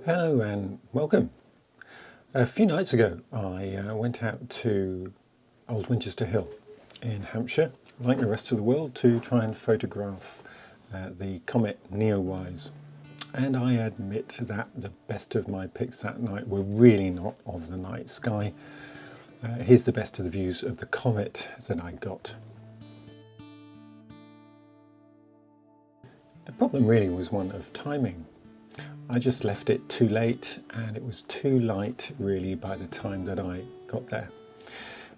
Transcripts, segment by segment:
Hello and welcome. A few nights ago I went out to Old Winchester Hill in Hampshire, like the rest of the world, to try and photograph the Comet NEOWISE. And I admit that the best of my pics that night were really not of the night sky. Here's the best of the views of the Comet that I got. The problem really was one of timing. I just left it too late and it was too light really by the time that I got there.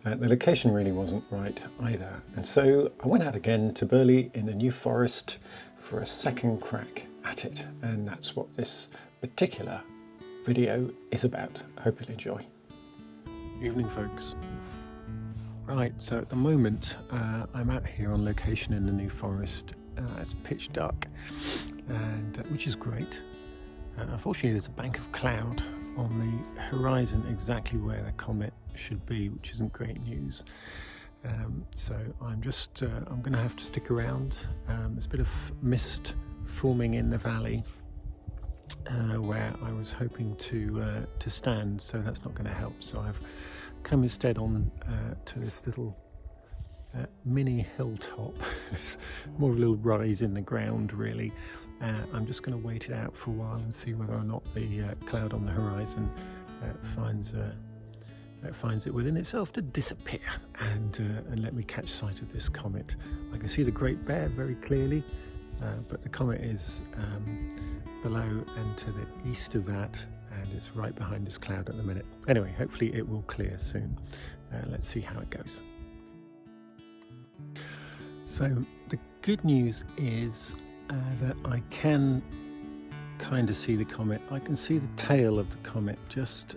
The location really wasn't right either, and so I went out again to Burley in the New Forest for a second crack at it, and that's what this particular video is about. I hope you'll enjoy. Evening folks. Right, so at the moment I'm out here on location in the New Forest. It's pitch dark, and which is great. Unfortunately, there's a bank of cloud on the horizon exactly where the comet should be, which isn't great news. So I'm going to have to stick around. There's a bit of mist forming in the valley where I was hoping to stand, so that's not going to help. So I've come instead on to this little mini hilltop. It's more of a little rise in the ground, really. I'm just going to wait it out for a while and see whether or not the cloud on the horizon finds it within itself to disappear and let me catch sight of this comet. I can see the Great Bear very clearly, but the comet is below and to the east of that, and it's right behind this cloud at the minute. Anyway, hopefully it will clear soon. Let's see how it goes. So the good news is that I can kind of see the comet. I can see the tail of the comet just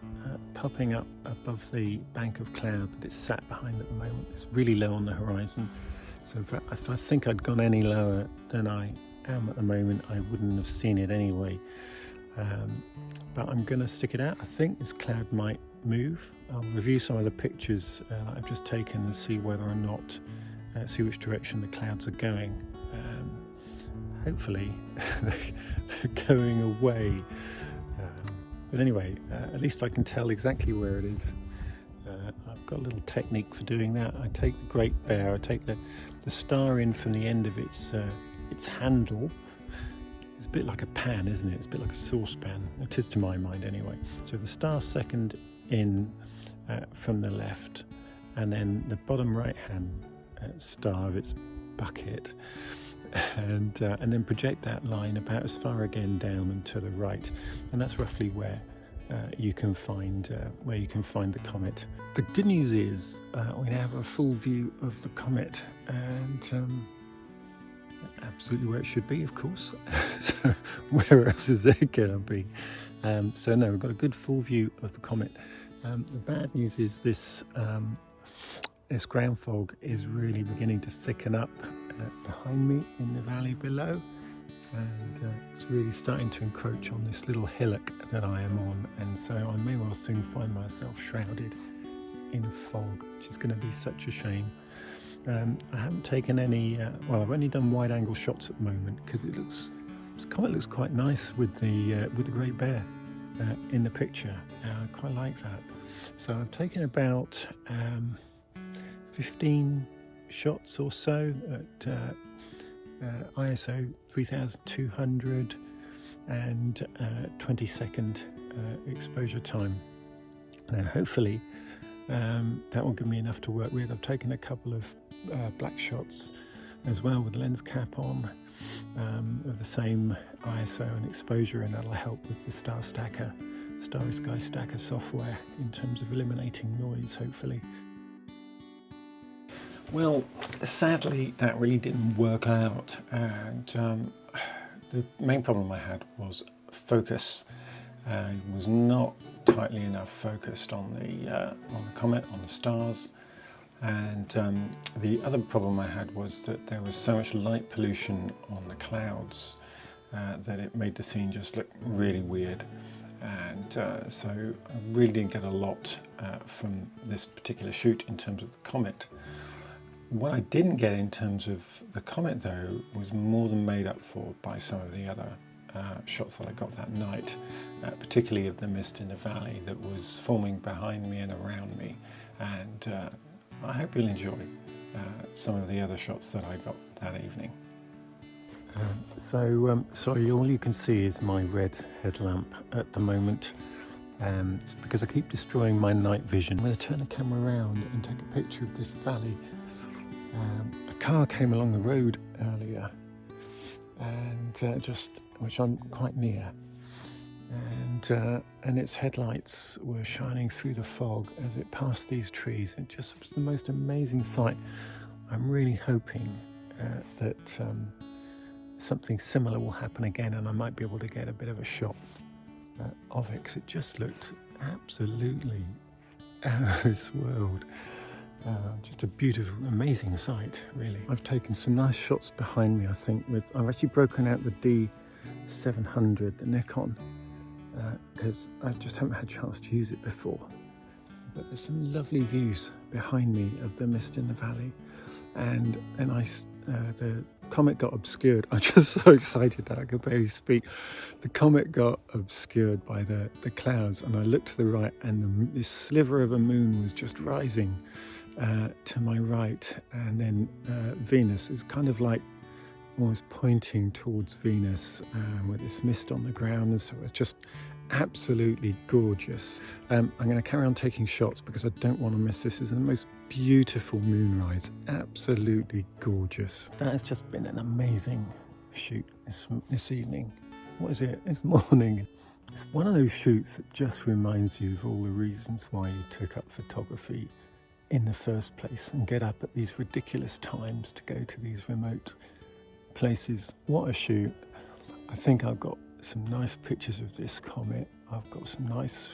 popping up above the bank of cloud that it's sat behind at the moment. It's really low on the horizon. So if I think I'd gone any lower than I am at the moment, I wouldn't have seen it anyway. But I'm going to stick it out. I think this cloud might move. I'll review some of the pictures that I've just taken and see whether or not, see which direction the clouds are going. Hopefully they're going away, but anyway, at least I can tell exactly where it is. I've got a little technique for doing that. I take the Great Bear, I take the star in from the end of its handle. It's a bit like a pan, isn't it? It's a bit like a saucepan. It is to my mind anyway. So the star second in from the left, and then the bottom right hand star of its bucket. And then project that line about as far again down and to the right, and that's roughly where you can find the comet. The good news is we now have a full view of the comet, and absolutely where it should be, of course. So where else is there gonna be? So no, we've got a good full view of the comet. The bad news is this ground fog is really beginning to thicken up behind me in the valley below, and it's really starting to encroach on this little hillock that I am on, and so I may well soon find myself shrouded in fog, which is going to be such a shame. I haven't taken any, well, I've only done wide angle shots at the moment because this comet looks quite nice with the Great Bear in the picture. I quite like that. So I've taken about 15 shots or so at ISO 3200 and 20-second exposure time. Now hopefully that will give me enough to work with. I've taken a couple of black shots as well with lens cap on of the same ISO and exposure, and that'll help with the Starry Sky Stacker software in terms of eliminating noise, hopefully. Well, sadly that really didn't work out, and the main problem I had was focus. I was not tightly enough focused on the comet, on the stars, and the other problem I had was that there was so much light pollution on the clouds that it made the scene just look really weird, and so I really didn't get a lot from this particular shoot in terms of the comet. What I didn't get in terms of the comet though was more than made up for by some of the other shots that I got that night, particularly of the mist in the valley that was forming behind me and around me, and I hope you'll enjoy some of the other shots that I got that evening. Sorry, all you can see is my red headlamp at the moment. It's because I keep destroying my night vision. I'm going to turn the camera around and take a picture of this valley. A car came along the road earlier, and which I'm quite near, and its headlights were shining through the fog as it passed these trees. It just was the most amazing sight. I'm really hoping that something similar will happen again, and I might be able to get a bit of a shot of it, because it just looked absolutely out of this world. Just a beautiful, amazing sight, really. I've taken some nice shots behind me, I think. I've actually broken out the D700, the Nikon, because I just haven't had a chance to use it before. But there's some lovely views behind me of the mist in the valley, and the comet got obscured. I'm just so excited that I could barely speak. The comet got obscured by the clouds, and I looked to the right, and this sliver of a moon was just rising to my right, and then Venus is kind of like almost pointing towards Venus with this mist on the ground, and so it's just absolutely gorgeous. I'm going to carry on taking shots because I don't want to miss this. This is the most beautiful moonrise, absolutely gorgeous. That has just been an amazing shoot this evening. What is it? This morning. It's one of those shoots that just reminds you of all the reasons why you took up photography in the first place, and get up at these ridiculous times to go to these remote places. What a shoot. I think I've got some nice pictures of this comet. I've got some nice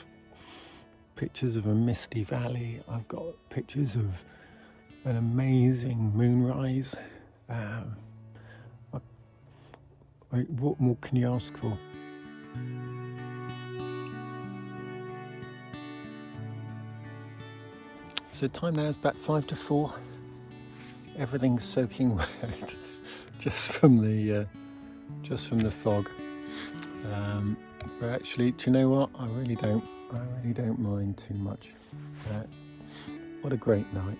pictures of a misty valley. I've got pictures of an amazing moonrise. What more can you ask for? So time now is about 5 to 4. Everything's soaking wet just from the fog. But actually, do you know what? I really don't mind too much. What a great night.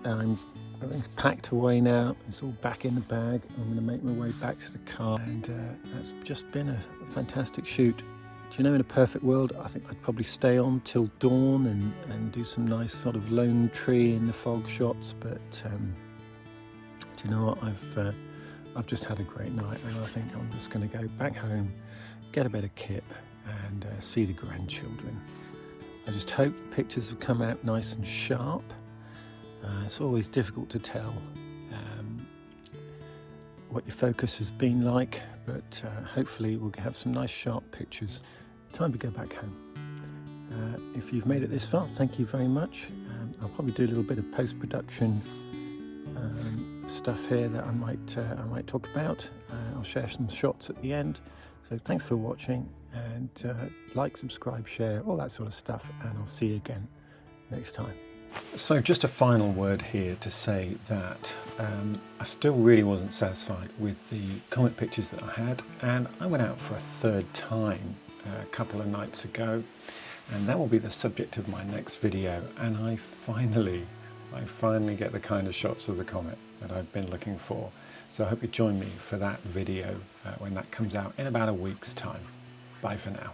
Everything's packed away now. It's all back in the bag. I'm going to make my way back to the car, and that's just been a fantastic shoot. Do you know, in a perfect world, I think I'd probably stay on till dawn and do some nice sort of lone tree in the fog shots. But do you know what? I've just had a great night, and I think I'm just going to go back home, get a bit of kip, and see the grandchildren. I just hope the pictures have come out nice and sharp. It's always difficult to tell what your focus has been like, but hopefully we'll have some nice sharp pictures. Time to go back home. If you've made it this far, thank you very much. I'll probably do a little bit of post-production stuff here that I might talk about. I'll share some shots at the end. So thanks for watching, and like, subscribe, share, all that sort of stuff, and I'll see you again next time. So just a final word here to say that I still really wasn't satisfied with the comet pictures that I had, and I went out for a third time a couple of nights ago, and that will be the subject of my next video. And I finally get the kind of shots of the comet that I've been looking for. So I hope you join me for that video when that comes out in about a week's time. Bye for now.